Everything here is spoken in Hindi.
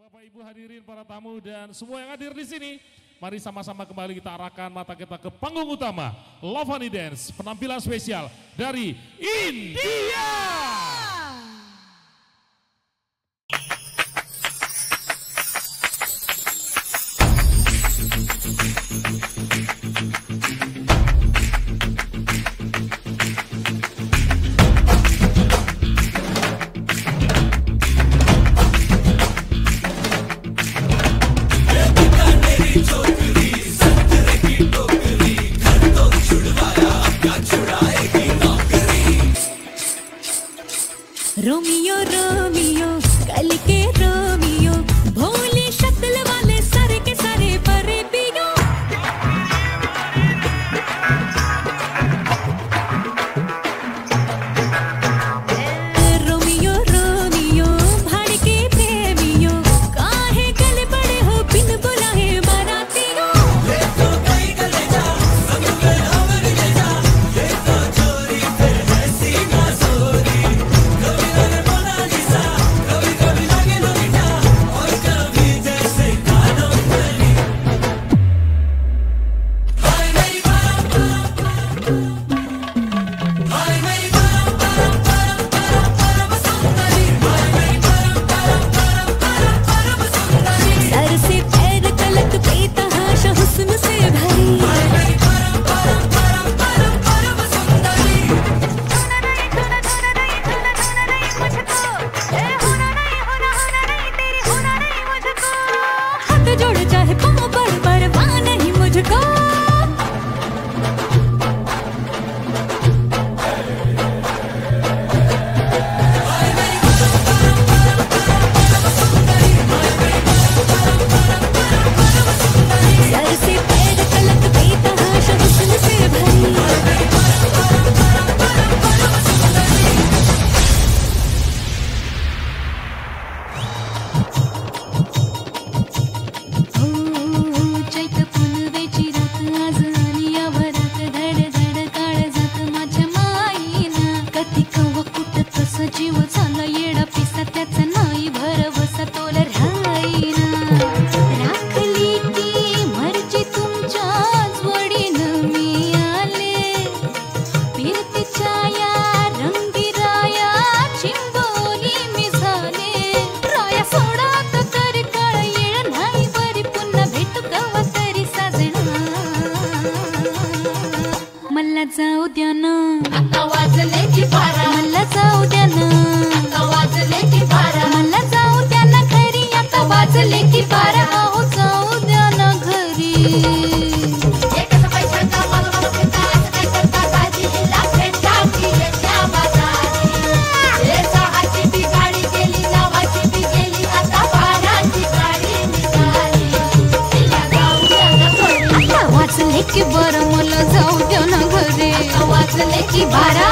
Bapak Ibu hadirin, para tamu dan semua yang hadir di sini, mari sama-sama kembali kita arahkan mata kita ke panggung utama Lavani Dance, penampilan spesial dari India. Romeo Romeo कल के रोमियो भोली शक्ल वाले सारे के सारे परे पियो रोमियो रोमियो भाड़ के प्रेमियो काहे गले बड़े हो बिन बुलाए बारातियों तो कहीं गले जा संग में हमर ले जा ये तो चोरी फिर ऐसी ना सोरी जाऊ द्या ना आता वाजले की बारा मला जाऊ द्या ना आता वाजले की बारा मला जाऊ द्या ना घरी आता वाजले की बारा अहो जाऊ द्या ना घरी एक पैसा का मला काय करता काजी लाखे टाकी त्या बाजारी हे सहाची बी गाडी गेली नावाची बी गेली आता बाराची गाडी निघाली तिला जाऊ द्या ना घरी आता वाजले की बारा मला जाऊ द्या ना घरी वाजले की बारा